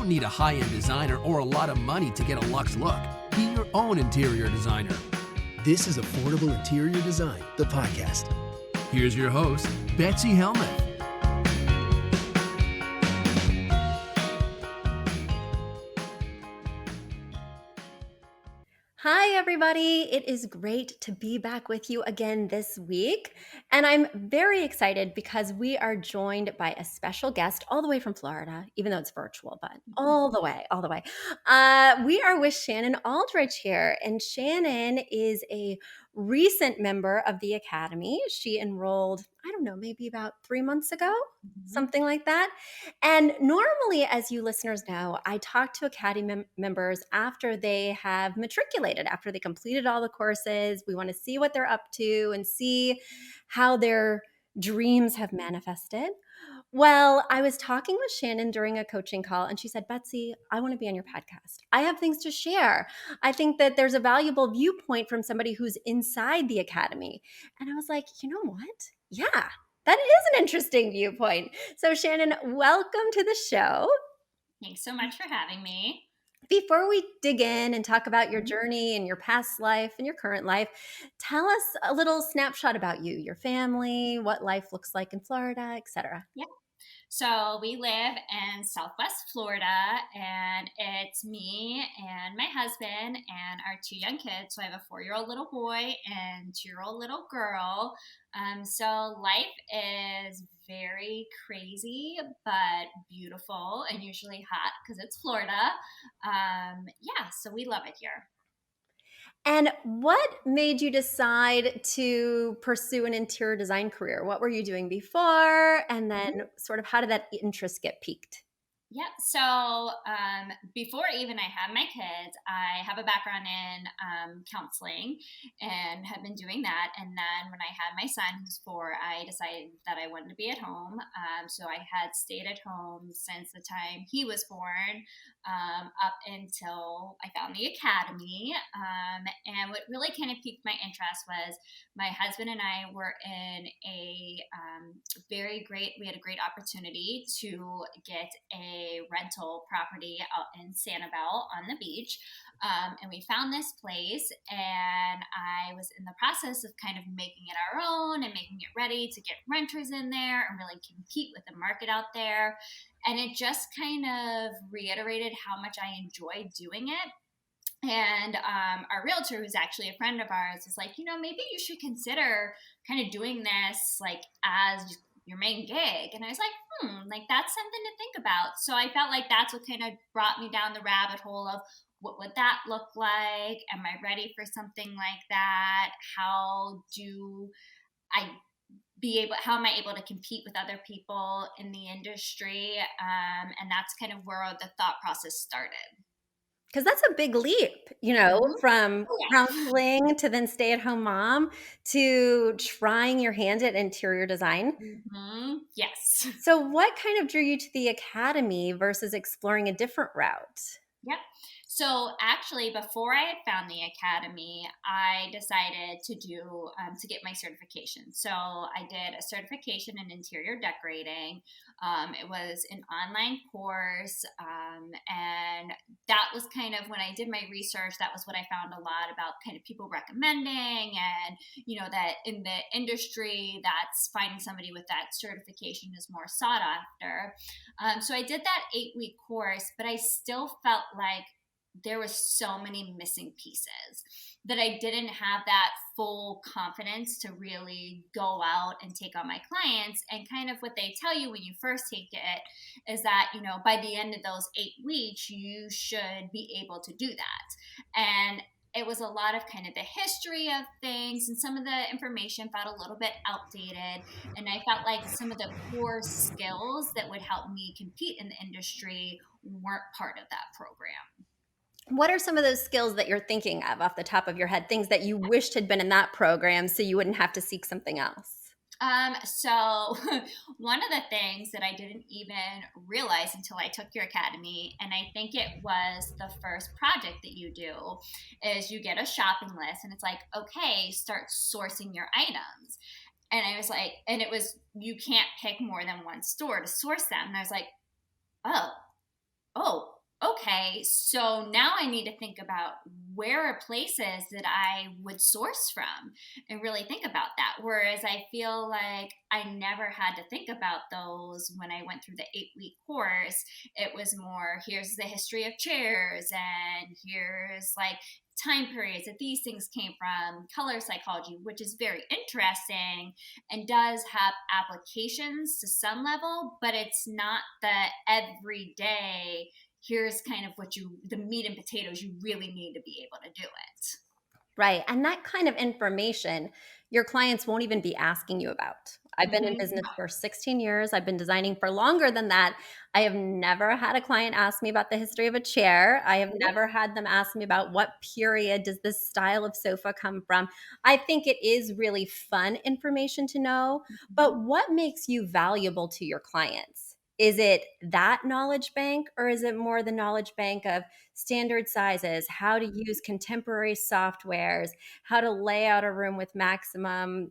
don't need a high-end designer or a lot of money to get a luxe look. Be your own interior designer. This is Affordable Interior Design, the podcast. Here's your host, Betsy Helmuth. Hi, everybody. It is great to be back with you again this week. And I'm very excited because we are joined by a special guest all the way from Florida, even though it's virtual, but all the way. We are with Shannon Aldrige here. And Shannon is a recent member of the Academy. She enrolled, I don't know, maybe about 3 months ago, something like that. And normally, as you listeners know, I talk to Academy members after they have matriculated, after they completed all the courses. We want to see what they're up to and see how their dreams have manifested. Well, I was talking with Shannon during a coaching call, and she said, Betsy, I want to be on your podcast. I have things to share. I think that there's a valuable viewpoint from somebody who's inside the Academy. And I was like, you know what? Yeah. That is an interesting viewpoint. So Shannon, welcome to the show. Thanks so much for having me. Before we dig in and talk about your journey and your past life and your current life, tell us a little snapshot about you, your family, what life looks like in Florida, etc. Yeah. So we live in Southwest Florida, and it's me and my husband and our 2 young kids. So I have a 4-year-old little boy and 2-year-old little girl. So life is very crazy, but beautiful and usually hot because it's Florida. So we love it here. And what made you decide to pursue an interior design career? What were you doing before? And then sort of how did that interest get piqued? Yeah. So before even I had my kids, I have a background in counseling and have been doing that. And then when I had my son, who's 4, I decided that I wanted to be at home. So I had stayed at home since the time he was born up until I found the Academy. And what really kind of piqued my interest was my husband and I were in a we had a great opportunity to get a rental property out in Sanibel on the beach. And we found this place, and I was in the process of kind of making it our own and making it ready to get renters in there and really compete with the market out there. And it just kind of reiterated how much I enjoy doing it. And our realtor, who's actually a friend of ours, is like, maybe you should consider kind of doing this like as your main gig. And I was like, that's something to think about. So I felt like that's what kind of brought me down the rabbit hole of what would that look like? Am I ready for something like that? How am I able to compete with other people in the industry? And that's kind of where the thought process started. Because that's a big leap, from counseling to then stay-at-home mom to trying your hand at interior design. Mm-hmm. Yes. So what kind of drew you to the Academy versus exploring a different route? Yep. So actually, before I had found the Academy, I decided to get my certification. So I did a certification in interior decorating. It was an online course. And that was kind of when I did my research, that was what I found a lot about kind of people recommending and, that in the industry that's finding somebody with that certification is more sought after. So I did that 8-week course, but I still felt like there was so many missing pieces that I didn't have that full confidence to really go out and take on my clients. And kind of what they tell you when you first take it is that, by the end of those 8 weeks, you should be able to do that. And it was a lot of kind of the history of things, and some of the information felt a little bit outdated. And I felt like some of the core skills that would help me compete in the industry weren't part of that program. What are some of those skills that you're thinking of off the top of your head, things that you wished had been in that program so you wouldn't have to seek something else? So one of the things that I didn't even realize until I took your Academy, and I think it was the first project that you do, is you get a shopping list, and it's like, okay, start sourcing your items. And I was like, and it was, you can't pick more than one store to source them. And I was like, oh, okay, so now I need to think about where are places that I would source from and really think about that. Whereas I feel like I never had to think about those when I went through the 8-week course. It was more, here's the history of chairs, and here's like time periods that these things came from, color psychology, which is very interesting and does have applications to some level, but it's not the everyday, here's kind of the meat and potatoes you really need to be able to do it. Right. And that kind of information your clients won't even be asking you about. I've been in Mm-hmm. business for 16 years. I've been designing for longer than that. I have never had a client ask me about the history of a chair. I have never had them ask me about what period does this style of sofa come from. I think it is really fun information to know, but what makes you valuable to your clients? Is it that knowledge bank, or is it more the knowledge bank of standard sizes, how to use contemporary softwares, how to lay out a room with maximum,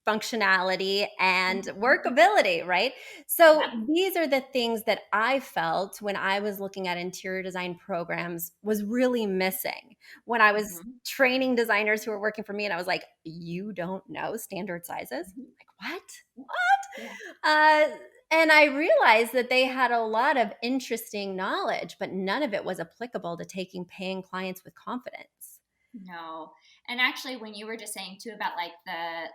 functionality and workability, right? So Yep. these are the things that I felt when I was looking at interior design programs was really missing. When I was Mm-hmm. training designers who were working for me and I was like, you don't know standard sizes? Like, what? Yeah. And I realized that they had a lot of interesting knowledge, but none of it was applicable to taking paying clients with confidence. No. And actually, when you were just saying too about like the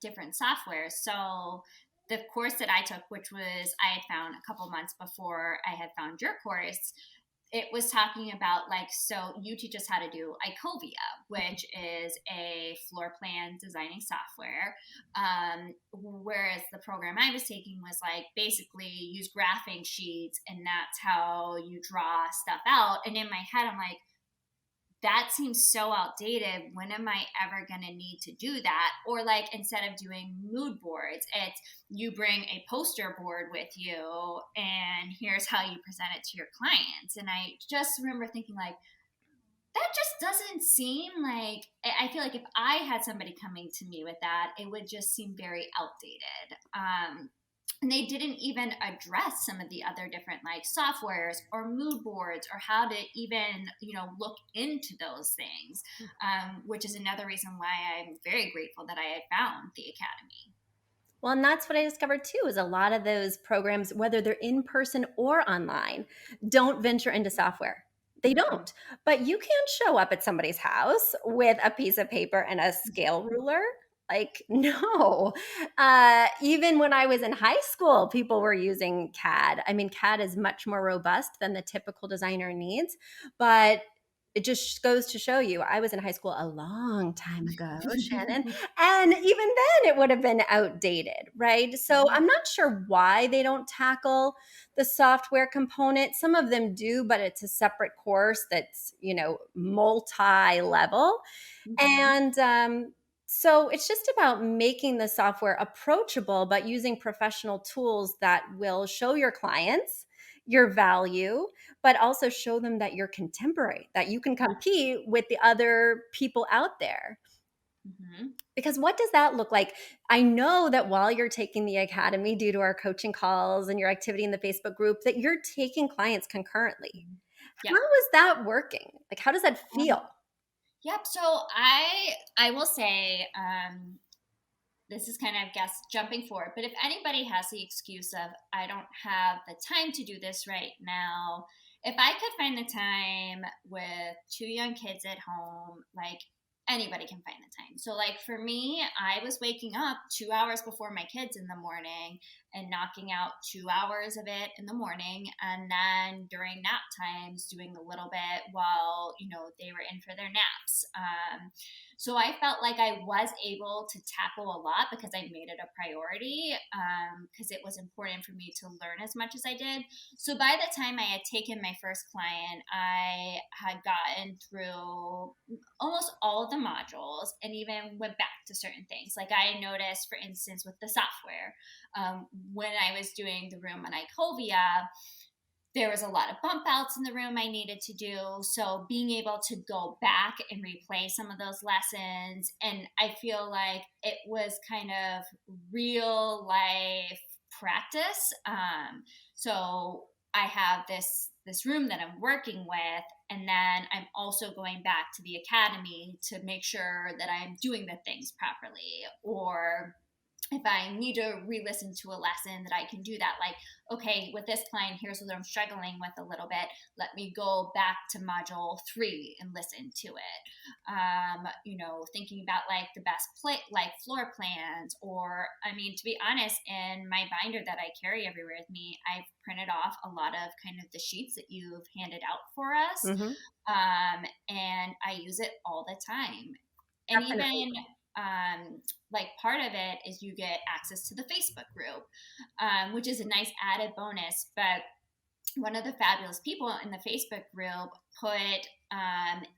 different softwares, so the course that I took, which was I had found a couple months before I had found your course, it was talking about like, so you teach us how to do Icovia, which is a floor plan designing software. Whereas the program I was taking was like basically use graphing sheets, and that's how you draw stuff out. And in my head, I'm like, that seems so outdated. When am I ever going to need to do that? Or like, instead of doing mood boards, it's you bring a poster board with you and here's how you present it to your clients. And I just remember thinking like, that just doesn't seem like, I feel like if I had somebody coming to me with that, it would just seem very outdated. And they didn't even address some of the other different like softwares or mood boards or how to even look into those things, which is another reason why I'm very grateful that I had found the academy. Well, and that's what I discovered too, is a lot of those programs, whether they're in person or online, don't venture into software. They don't. But you can't show up at somebody's house with a piece of paper and a scale ruler. Like, no. Even when I was in high school, people were using CAD. I mean, CAD is much more robust than the typical designer needs, but it just goes to show you, I was in high school a long time ago, Shannon, and even then it would have been outdated, right? So I'm not sure why they don't tackle the software component. Some of them do, but it's a separate course that's, multi-level. And so it's just about making the software approachable, but using professional tools that will show your clients your value, but also show them that you're contemporary, that you can compete with the other people out there. Mm-hmm. Because what does that look like? I know that while you're taking the academy, due to our coaching calls and your activity in the Facebook group, that you're taking clients concurrently. Yep. How is that working? Like, how does that feel? Yep. So I will say, this is kind of, I guess, jumping forward, but if anybody has the excuse of, I don't have the time to do this right now, if I could find the time with 2 young kids at home, like, anybody can find the time. So like for me, I was waking up 2 hours before my kids in the morning and knocking out 2 hours of it in the morning, and then during nap times doing a little bit while they were in for their naps. So I felt like I was able to tackle a lot because I made it a priority, because it was important for me to learn as much as I did. So by the time I had taken my first client, I had gotten through almost all of the modules and even went back to certain things. Like I noticed, for instance, with the software, when I was doing the room on Icovia, there was a lot of bump outs in the room I needed to do. So being able to go back and replay some of those lessons, and I feel like it was kind of real life practice. So I have this this room that I'm working with, and then I'm also going back to the academy to make sure that I'm doing the things properly, or if I need to re-listen to a lesson, that I can do that. Like, okay, with this client, here's what I'm struggling with a little bit. Let me go back to module 3 and listen to it. Thinking about like the best like floor plans, or, I mean, to be honest, in my binder that I carry everywhere with me, I've printed off a lot of kind of the sheets that you've handed out for us. Mm-hmm. And I use it all the time. And Definitely. even like part of it is you get access to the Facebook group, which is a nice added bonus. But one of the fabulous people in the Facebook group put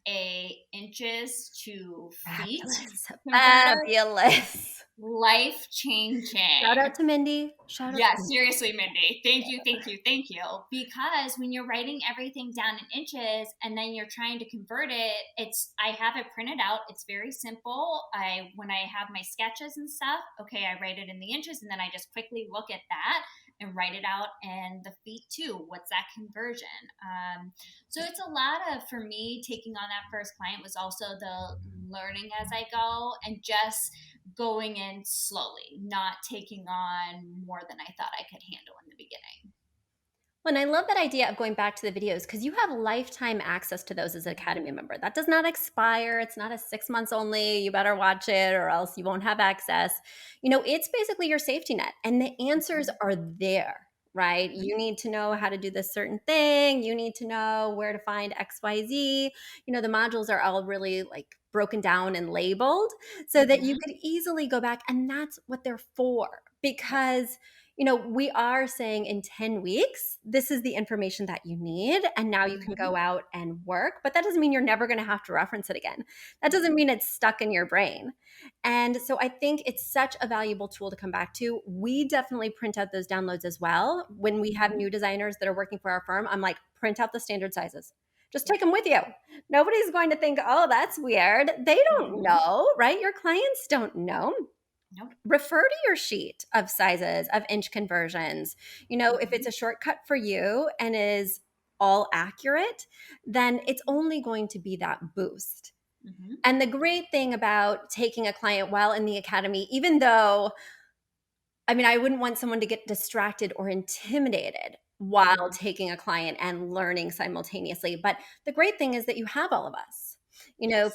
a inches to feet converter. Fabulous. Life changing. Shout out to Mindy. Shout out Yeah, to Mindy. seriously, Mindy. Thank you. Because when you're writing everything down in inches and then you're trying to convert it, I have it printed out. It's very simple. When I have my sketches and stuff, okay, I write it in the inches, and then I just quickly look at that and write it out in the feet too. What's that conversion? So it's a lot of, for me, taking on that first client was also the learning as I go, and just going in slowly, not taking on more than I thought I could handle in the beginning. Well, and I love that idea of going back to the videos, because you have lifetime access to those as an Academy member. That does not expire. It's not a 6 months only. You better watch it or else you won't have access. It's basically your safety net, and the answers are there, right? You need to know how to do this certain thing. You need to know where to find XYZ. The modules are all really like broken down and labeled so that you could easily go back, and that's what they're for. Because we are saying in 10 weeks, this is the information that you need. And now you can go out and work. But that doesn't mean you're never going to have to reference it again. That doesn't mean it's stuck in your brain. And so I think it's such a valuable tool to come back to. We definitely print out those downloads as well. When we have new designers that are working for our firm, I'm like, print out the standard sizes. Just take them with you. Nobody's going to think, oh, that's weird. They don't know, right? Your clients don't know. Nope. Refer to your sheet of sizes, of inch conversions. If it's a shortcut for you and is all accurate, then it's only going to be that boost. And the great thing about taking a client while in the academy, even though, I wouldn't want someone to get distracted or intimidated while taking a client and learning simultaneously. But the great thing is that you have all of us.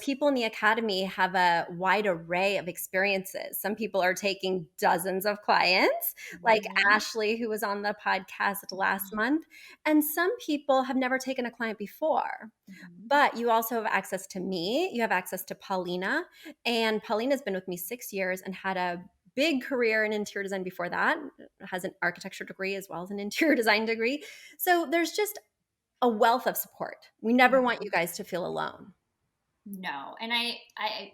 People in the academy have a wide array of experiences. Some people are taking dozens of clients, like Ashley, who was on the podcast last month. And some people have never taken a client before. But you also have access to me. You have access to Paulina. And Paulina's been with me 6 years and had a big career in interior design before that, has an architecture degree as well as an interior design degree. So there's just a wealth of support. We never want you guys to feel alone. No. And I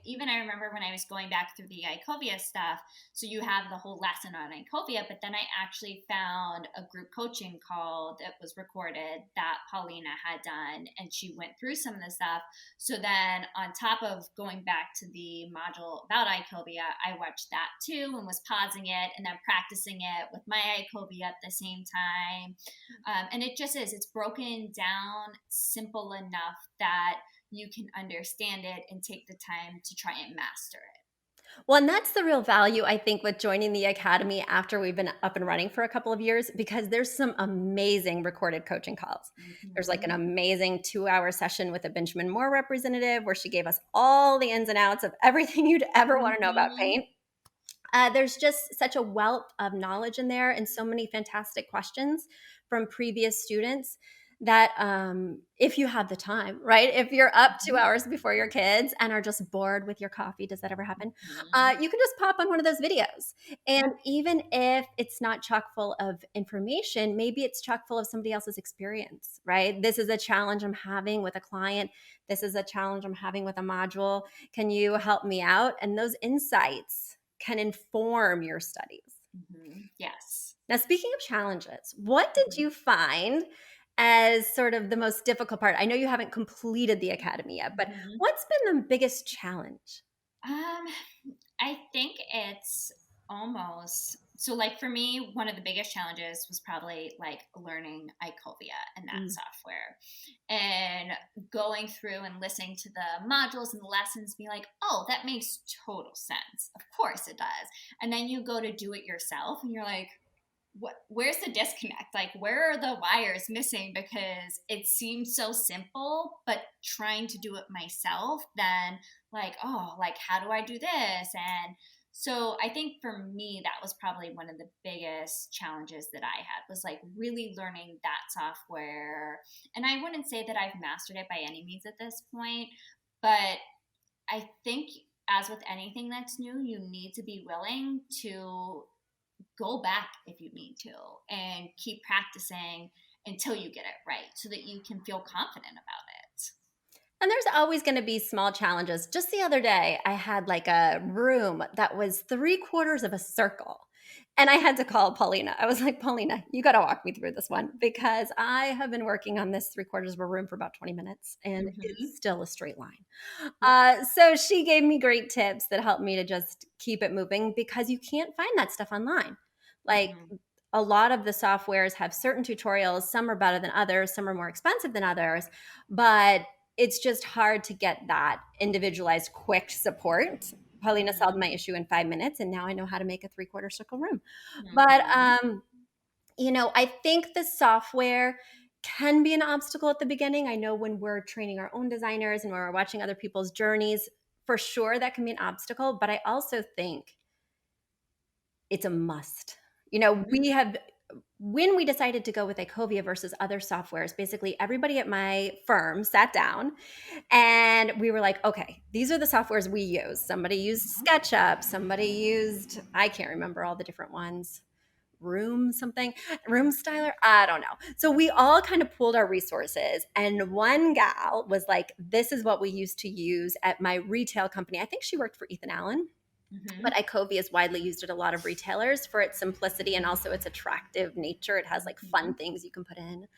remember when I was going back through the ICOVIA stuff, so you have the whole lesson on ICOVIA, but then I actually found a group coaching call that was recorded that Paulina had done, and she went through some of the stuff. So then on top of going back to the module about ICOVIA, I watched that too and was pausing it and then practicing it with my ICOVIA at the same time. And it just is, it's broken down simple enough that you can understand it and take the time to try and master it. Well, and that's the real value, I think, with joining the academy after we've been up and running for a couple of years, because there's some amazing recorded coaching calls. There's like an amazing 2-hour session with a Benjamin Moore representative where she gave us all the ins and outs of everything you'd ever want to know about paint. There's just such a wealth of knowledge in there and so many fantastic questions from previous students that if you have the time, right? If you're up 2 hours before your kids and are just bored with your coffee, does that ever happen? You can just pop on one of those videos. And even if it's not chock full of information, maybe it's chock full of somebody else's experience, right? This is a challenge I'm having with a client. This is a challenge I'm having with a module. Can you help me out? And those insights can inform your studies. Yes. Now, speaking of challenges, what did you find as sort of the most difficult part? I know you haven't completed the academy yet, but what's been the biggest challenge? I think it's almost So like for me, one of the biggest challenges was probably like learning Icovia and that software, and going through and listening to the modules and the lessons, be like, oh, that makes total sense. Of course it does. And then you go to do it yourself and you're like, where's the disconnect? Like, where are the wires missing? Because it seems so simple, but trying to do it myself, then like, oh, like, how do I do this? And so I think for me, that was probably one of the biggest challenges that I had, was like really learning that software. And I wouldn't say that I've mastered it by any means at this point, but I think as with anything that's new, you need to be willing to go back if you need to and keep practicing until you get it right so that you can feel confident about it. And there's always going to be small challenges. Just the other day, I had like a room that was 3/4 of a circle. And I had to call Paulina. I was like, Paulina, you got to walk me through this one because I have been working on this 3/4 of a room for about 20 minutes and Mm-hmm. it's still a straight line. Yep. So she gave me great tips that helped me to just keep it moving because you can't find that stuff online. Like Mm-mm. a lot of the softwares have certain tutorials. Some are better than others, some are more expensive than others, but it's just hard to get that individualized, quick support. Paulina solved Mm-hmm. my issue in 5 minutes, and now I know how to make a 3/4 circle room. But Mm-hmm. I think the software can be an obstacle at the beginning. I know when we're training our own designers and when we're watching other people's journeys, for sure that can be an obstacle. But I also think it's a must. We have, when we decided to go with Icovia versus other softwares, basically everybody at my firm sat down and we were like, okay, these are the softwares we use. Somebody used SketchUp, somebody used, I can't remember all the different ones. Room styler, I don't know. So we all kind of pooled our resources, and one gal was like, this is what we used to use at my retail company. I think she worked for Ethan Allen, Mm-hmm. but Icovia is widely used at a lot of retailers for its simplicity and also its attractive nature. It has like fun things you can put in.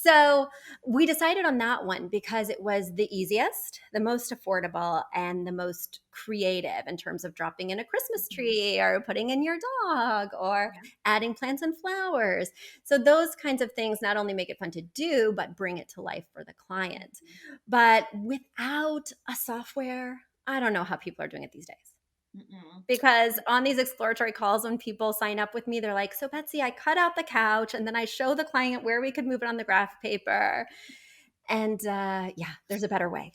So we decided on that one because it was the easiest, the most affordable, and the most creative in terms of dropping in a Christmas tree or putting in your dog or Yeah. adding plants and flowers. So those kinds of things not only make it fun to do, but bring it to life for the client. But without a software, I don't know how people are doing it these days. Mm-mm. Because on these exploratory calls, when people sign up with me, they're like, so Betsy, I cut out the couch and then I show the client where we could move it on the graph paper. And yeah, there's a better way.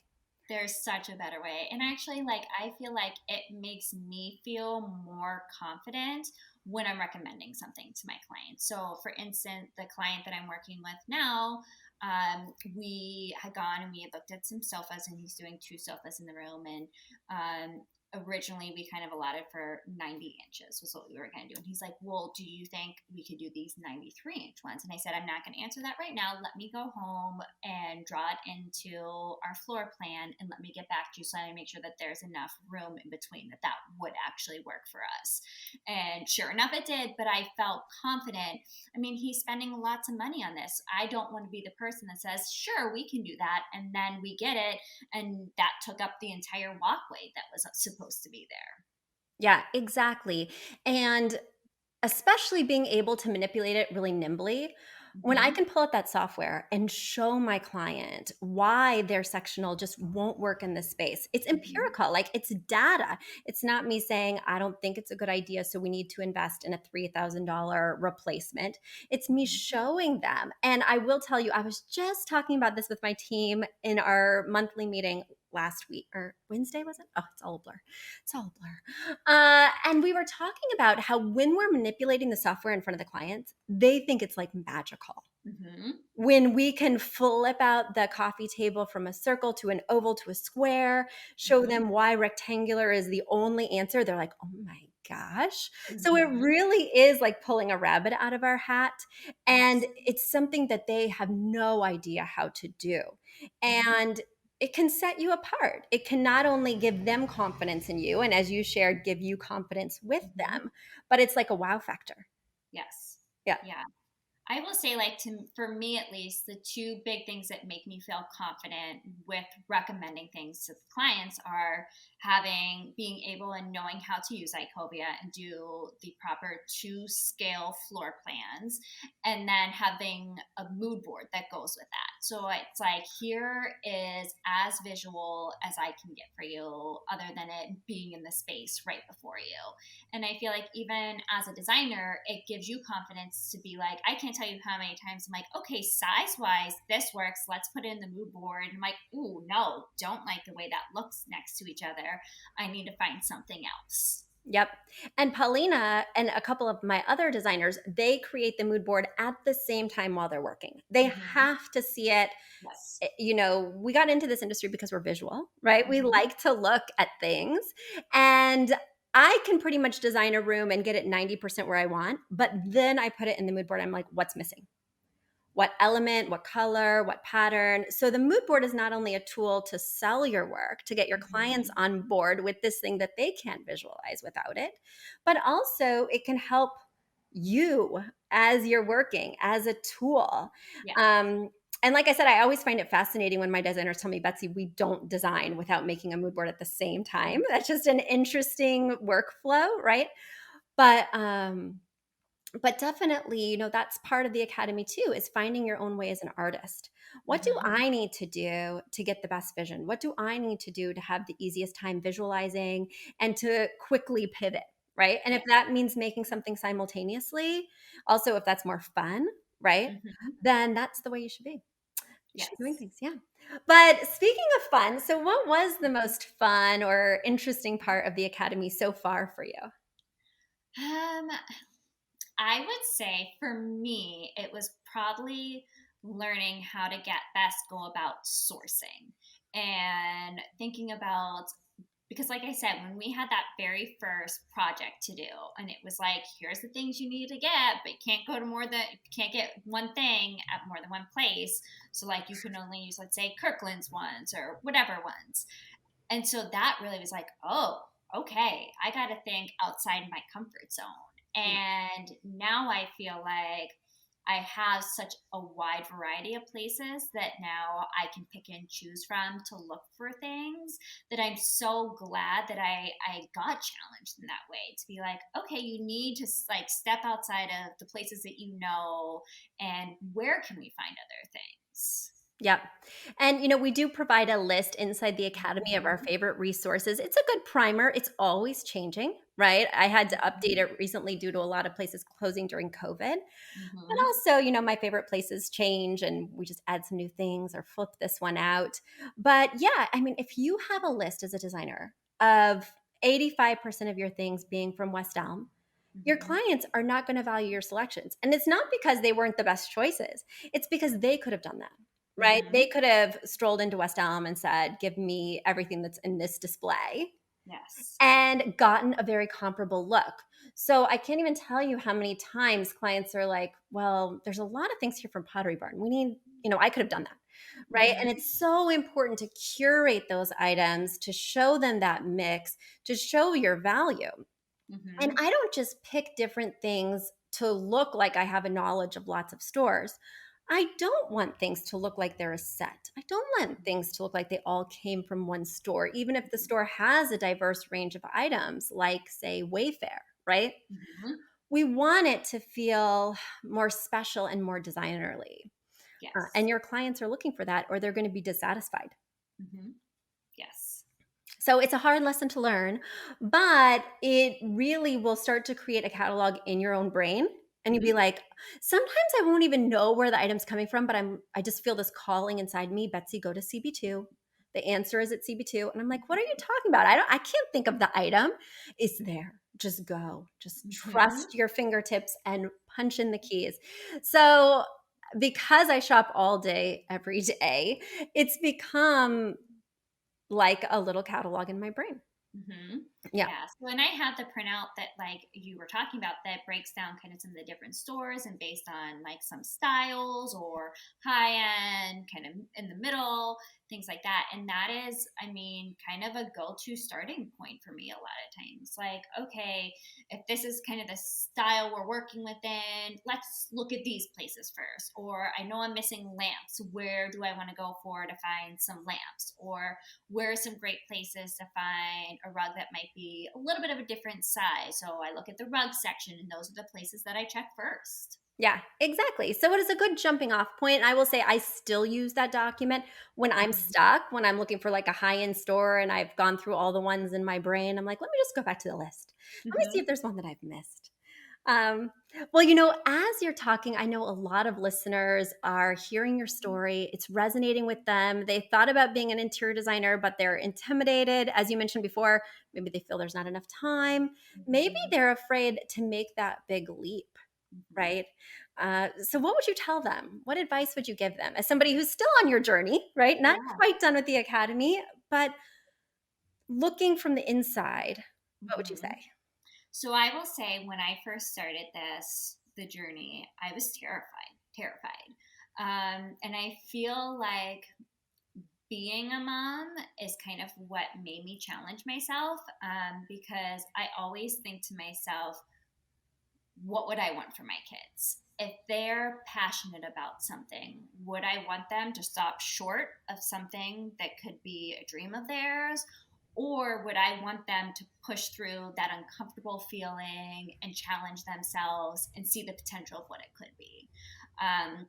There's such a better way. And actually, like, I feel like it makes me feel more confident when I'm recommending something to my clients. So, for instance, the client that I'm working with now, we had gone and we had looked at some sofas, and he's doing 2 sofas in the room. And originally, we kind of allotted for 90 inches was what we were going to do. And he's like, well, do you think we could do these 93-inch ones? And I said, I'm not going to answer that right now. Let me go home and draw it into our floor plan and let me get back to you so I make sure that there's enough room in between that would actually work for us. And sure enough, it did, but I felt confident. I mean, he's spending lots of money on this. I don't want to be the person that says, sure, we can do that. And then we get it. And that took up the entire walkway that was supposed to be there. Yeah, exactly. And especially being able to manipulate it really nimbly. When I Mm-hmm. can pull up that software and show my client why their sectional just won't work in this space, it's Mm-hmm. empirical, like it's data. It's not me saying, I don't think it's a good idea, so we need to invest in a $3,000 replacement. It's me showing them. And I will tell you, I was just talking about this with my team in our monthly meeting last week or Wednesday, was it? Oh, it's all a blur. It's all a blur. And we were talking about how when we're manipulating the software in front of the clients, they think it's like magical. Mm-hmm. When we can flip out the coffee table from a circle to an oval to a square, show Mm-hmm. them why rectangular is the only answer, they're like, oh my gosh. So it Mm-hmm. really is like pulling a rabbit out of our hat. And Yes. it's something that they have no idea how to do. Mm-hmm. And it can set you apart. It can not only give them confidence in you, and as you shared, give you confidence with Mm-hmm. them, but it's like a wow factor. Yes. Yeah. Yeah. I will say, like, for me at least, the two big things that make me feel confident with recommending things to clients are being able and knowing how to use ICOVIA and do the proper 2 scale floor plans, and then having a mood board that goes with that. So it's like, here is as visual as I can get for you, other than it being in the space right before you. And I feel like even as a designer, it gives you confidence to be like, I can't tell you how many times I'm like, okay, size wise, this works. Let's put it in the mood board. And I'm like, ooh, no, don't like the way that looks next to each other. I need to find something else. Yep. And Paulina and a couple of my other designers, they create the mood board at the same time while they're working. They have to see it. Yes. We got into this industry because we're visual, right? We like to look at things. And I can pretty much design a room and get it 90% where I want, but then I put it in the mood board. I'm like, what's missing? What element, what color, what pattern. So the mood board is not only a tool to sell your work, to get your clients on board with this thing that they can't visualize without it, but also it can help you as you're working as a tool. Yeah. And like I said, I always find it fascinating when my designers tell me, Betsy, we don't design without making a mood board at the same time. That's just an interesting workflow, right? But definitely, that's part of the academy too, is finding your own way as an artist. What do I need to do to get the best vision? What do I need to do to have the easiest time visualizing and to quickly pivot, right? And if that means making something simultaneously, also if that's more fun, right? Then that's the way you should be. You should be doing things, yeah. But speaking of fun, so what was the most fun or interesting part of the academy so far for you? I would say for me, it was probably learning how to go about sourcing and thinking about, because like I said, when we had that very first project to do, and it was like, here's the things you need to get, but you can't get one thing at more than one place. So like you can only use, let's say, Kirkland's ones or whatever ones. And so that really was like, oh, okay, I got to think outside my comfort zone. And now I feel like I have such a wide variety of places that now I can pick and choose from to look for things, that I'm so glad that I got challenged in that way, to be like, okay, you need to like step outside of the places that you know, and where can we find other things? Yep. And we do provide a list inside the academy of our favorite resources. It's a good primer. It's always changing, right? I had to update it recently due to a lot of places closing during COVID. But also, my favorite places change and we just add some new things or flip this one out. But yeah, I mean, if you have a list as a designer of 85% of your things being from West Elm, your clients are not going to value your selections. And it's not because they weren't the best choices. It's because they could have done that, right? They could have strolled into West Elm and said, give me everything that's in this display. Yes. And gotten a very comparable look. So I can't even tell you how many times clients are like, well, there's a lot of things here from Pottery Barn. We need, I could have done that. Right. And it's so important to curate those items, to show them that mix, to show your value. And I don't just pick different things to look like I have a knowledge of lots of stores. I don't want things to look like they're a set. I don't want things to look like they all came from one store, even if the store has a diverse range of items, like, say, Wayfair, right? We want it to feel more special and more designerly. Yes. And your clients are looking for that, or they're going to be dissatisfied. Yes. So it's a hard lesson to learn, but it really will start to create a catalog in your own brain. And you'd be like, sometimes I won't even know where the item's coming from, but I just feel this calling inside me, Betsy, go to CB2. The answer is at CB2. And I'm like, what are you talking about? I can't think of the item. It's there. Just go. Just trust your fingertips and punch in the keys. So because I shop all day, every day, it's become like a little catalog in my brain. Yeah. Yeah. So, and I have the printout that, like you were talking about, that breaks down kind of some of the different stores and based on like some styles or high end, kind of in the middle, things like that. And that is, I mean, kind of a go to starting point for me a lot of times. Like, okay, if this is kind of the style we're working within, let's look at these places first. Or I know I'm missing lamps. Where do I want to go for to find some lamps? Or where are some great places to find a rug that might be a little bit of a different size? So I look at the rug section, and those are the places that I check first. Yeah, exactly. So it is a good jumping off point. I will say I still use that document when I'm stuck, when I'm looking for like a high-end store and I've gone through all the ones in my brain. I'm like, let me just go back to the list. Let me see if Mm-hmm. there's one that I've missed. Um, as you're talking, I know a lot of listeners are hearing your story. It's resonating with them. They thought about being an interior designer, but they're intimidated. As you mentioned before, maybe they feel there's not enough time. Maybe Mm-hmm. they're afraid to make that big leap, Mm-hmm. right? So, what would you tell them? What advice would you give them as somebody who's still on your journey, right? Not Yeah. quite done with the academy, but looking from the inside? What would you Mm-hmm. say? So I will say, when I first started the journey, I was terrified. And I feel like being a mom is kind of what made me challenge myself, because I always think to myself, what would I want for my kids? If they're passionate about something, would I want them to stop short of something that could be a dream of theirs? Or would I want them to push through that uncomfortable feeling and challenge themselves and see the potential of what it could be? Um,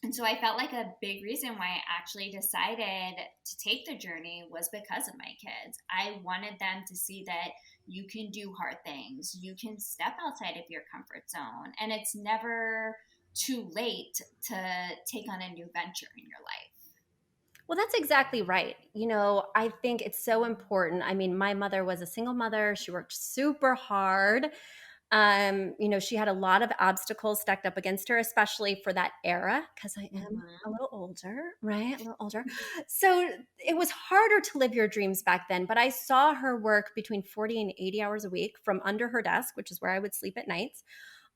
and so I felt like a big reason why I actually decided to take the journey was because of my kids. I wanted them to see that you can do hard things, you can step outside of your comfort zone, and it's never too late to take on a new venture in your life. Well, that's exactly right. I think it's so important. I mean, my mother was a single mother. She worked super hard. She had a lot of obstacles stacked up against her, especially for that era, because I am a Mm-hmm. little older, right? A little older. So it was harder to live your dreams back then. But I saw her work between 40 and 80 hours a week from under her desk, which is where I would sleep at nights.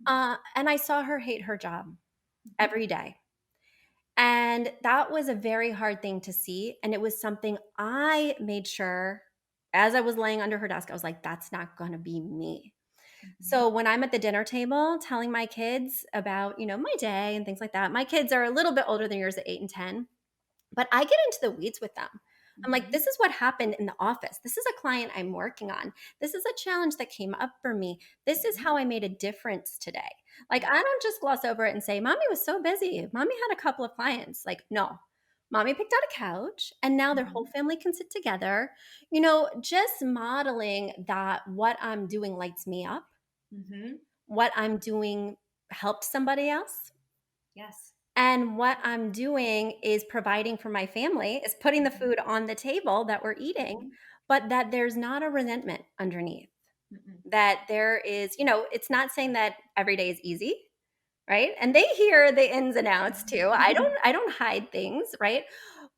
And I saw her hate her job Mm-hmm. every day. And that was a very hard thing to see. And it was something I made sure as I was laying under her desk, I was like, that's not going to be me. Mm-hmm. So when I'm at the dinner table telling my kids about, my day and things like that, my kids are a little bit older than yours at 8 and 10. But I get into the weeds with them. I'm like, Mm-hmm. this is what happened in the office. This is a client I'm working on. This is a challenge that came up for me. This is Mm-hmm. how I made a difference today. Like, Yeah. I don't just gloss over it and say, Mommy was so busy. Mommy had a couple of clients. Like, no. Mommy picked out a couch and now their whole Mm-hmm. family can sit together. Just modeling that what I'm doing lights me up, Mm-hmm. what I'm doing helped somebody else, Yes. and what I'm doing is providing for my family, is putting the Mm-hmm. food on the table that we're eating, Mm-hmm. but that there's not a resentment underneath. Mm-hmm. That there is, it's not saying that every day is easy, right? And they hear the ins and outs too. I don't hide things, right?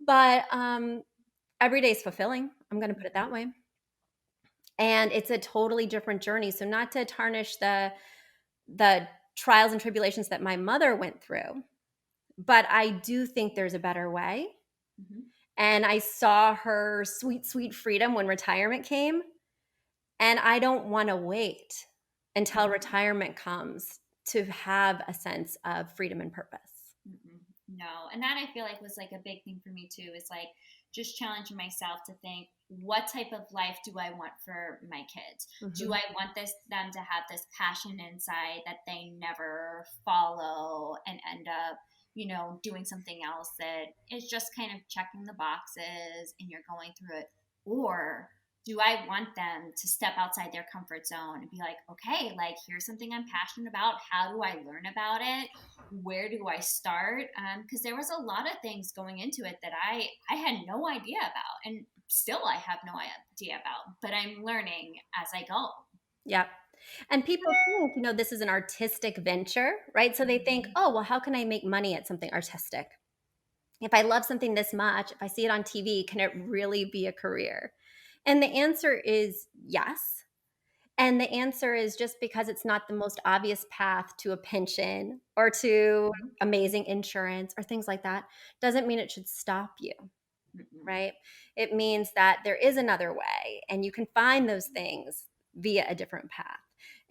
But every day is fulfilling. I'm going to put it that way. And it's a totally different journey. So not to tarnish the trials and tribulations that my mother went through, but I do think there's a better way. Mm-hmm. And I saw her sweet, sweet freedom when retirement came. And I don't want to wait until Mm-hmm. retirement comes to have a sense of freedom and purpose. Mm-mm. No, and that I feel like was like a big thing for me too. Is like just challenging myself to think, what type of life do I want for my kids? Do Mhm. I want them to have this passion inside that they never follow and end up, doing something else that is just kind of checking the boxes and you're going through it? Or do I want them to step outside their comfort zone and be like, okay, like here's something I'm passionate about. How do I learn about it? Where do I start? Because there was a lot of things going into it that I had no idea about, and still I have no idea about. But I'm learning as I go. Yep. And people think, this is an artistic venture, right? So they think, Mhm. oh, well, how can I make money at something artistic? If I love something this much, if I see it on TV, can it really be a career? And the answer is yes. And the answer is just because it's not the most obvious path to a pension or to amazing insurance or things like that, doesn't mean it should stop you, Mm-mm. right? It means that there is another way and you can find those things via a different path.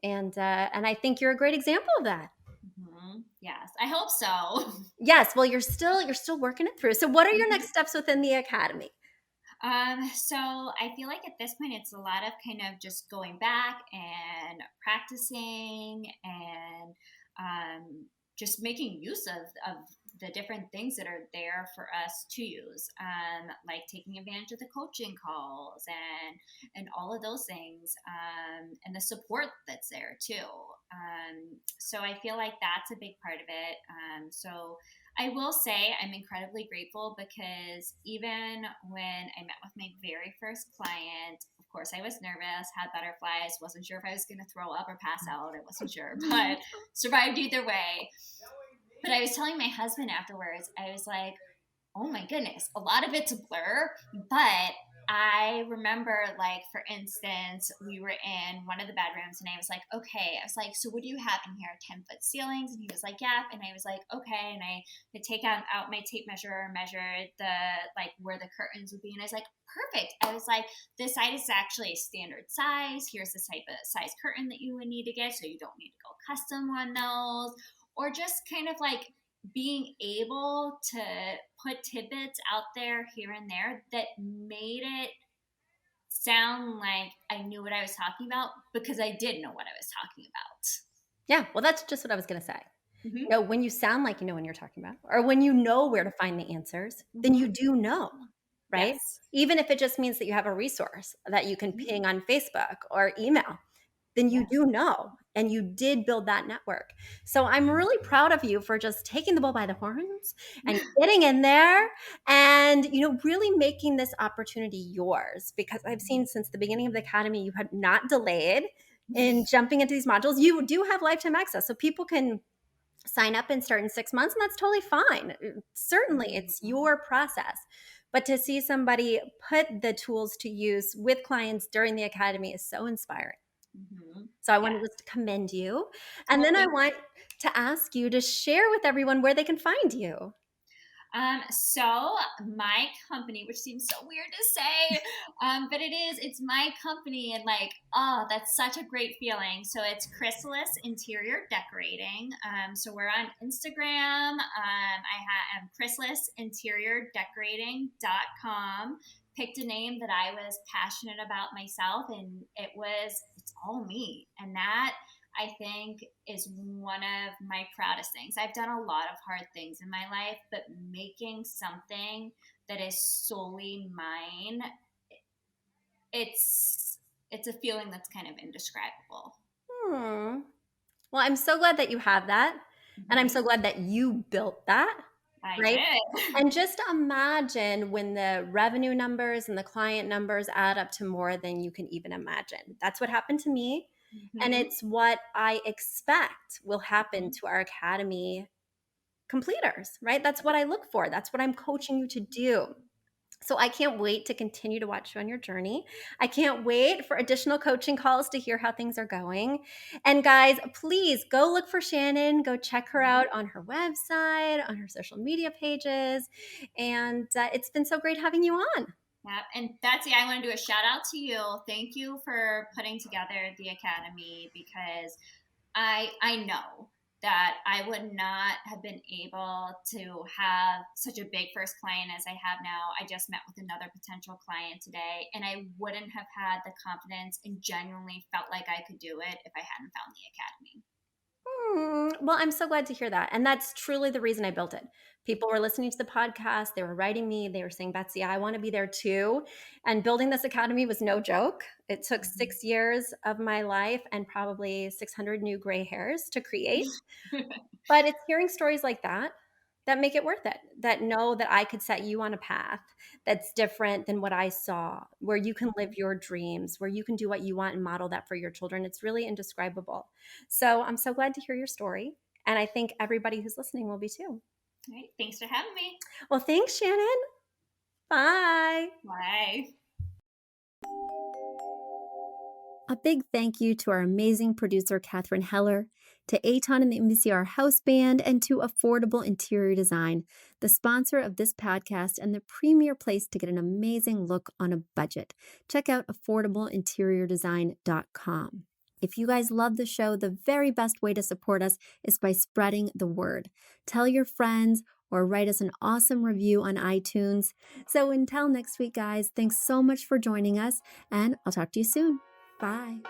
And I think you're a great example of that. Yes, I hope so. Yes, well, you're still working it through. So what are your next steps within the academy? So I feel like at this point it's a lot of kind of just going back and practicing and just making use of the different things that are there for us to use, like taking advantage of the coaching calls and all of those things, and the support that's there too. So I feel like that's a big part of it. So I will say I'm incredibly grateful because even when I met with my very first client, of course, I was nervous, had butterflies, wasn't sure if I was going to throw up or pass out. I wasn't sure, but survived either way. But I was telling my husband afterwards, I was like, oh my goodness, a lot of it's a blur, but I remember, like, for instance, we were in one of the bedrooms and I was like, okay, I was like, so what do you have in here? 10-foot ceilings? And he was like, yeah. And I was like, okay. And I would take out my tape measure, measured the, like, where the curtains would be. And I was like, perfect. I was like, this side is actually a standard size. Here's the type of size curtain that you would need to get. So you don't need to go custom on those, or just kind of like being able to put tidbits out there here and there that made it sound like I knew what I was talking about because I did know what I was talking about. Yeah, well, that's just what I was going to say. Mm-hmm. No, when you sound like you know what you're talking about, or when you know where to find the answers, then you do know, right? Yes. Even if it just means that you have a resource that you can Mm-hmm. ping on Facebook or email, then you Yes. do know, and you did build that network. So I'm really proud of you for just taking the bull by the horns and getting in there and, really making this opportunity yours, because I've seen since the beginning of the academy, you have not delayed in jumping into these modules. You do have lifetime access, so people can sign up and start in 6 months, and that's totally fine. Certainly, it's your process. But to see somebody put the tools to use with clients during the academy is so inspiring. Mm-hmm. So I want to Yes. just commend you. And Well, then I thank want to ask you to share with everyone where they can find you. So my company, which seems so weird to say, but it's my company, and like, oh, that's such a great feeling. So it's Chrysalis Interior Decorating. So we're on Instagram. I am chrysalisinteriordecorating.com. Picked a name that I was passionate about myself, and it's all me. And that, I think, is one of my proudest things. I've done a lot of hard things in my life, but making something that is solely mine, it's a feeling that's kind of indescribable. Hmm. Well, I'm so glad that you have that. And I'm Mm-hmm. so glad that you built that, I right? did. And just imagine when the revenue numbers and the client numbers add up to more than you can even imagine. That's what happened to me. And Mm-hmm. it's what I expect will happen Mm-hmm. to our academy completers, right? That's what I look for. That's what I'm coaching you to do. So I can't wait to continue to watch you on your journey. I can't wait for additional coaching calls to hear how things are going. And guys, please go look for Shannon. Go check her out on her website, on her social media pages. And it's been so great having you on. Yeah, and Betsy, I want to do a shout out to you. Thank you for putting together the academy, because I know that I would not have been able to have such a big first client as I have now. I just met with another potential client today, and I wouldn't have had the confidence and genuinely felt like I could do it if I hadn't found the academy. Well, I'm so glad to hear that. And that's truly the reason I built it. People were listening to the podcast, they were writing me, they were saying, Betsy, I want to be there too. And building this academy was no joke. It took 6 years of my life and probably 600 new gray hairs to create. But it's hearing stories like that that make it worth it, that know that I could set you on a path that's different than what I saw, where you can live your dreams, where you can do what you want and model that for your children. It's really indescribable. So I'm so glad to hear your story. And I think everybody who's listening will be too. All right, thanks for having me. Well, thanks, Shannon. Bye. Bye. A big thank you to our amazing producer, Katherine Heller, to Aton and the MCR House Band, and to Affordable Interior Design, the sponsor of this podcast and the premier place to get an amazing look on a budget. Check out affordableinteriordesign.com. If you guys love the show, the very best way to support us is by spreading the word. Tell your friends or write us an awesome review on iTunes. So until next week, guys, thanks so much for joining us, and I'll talk to you soon. Bye.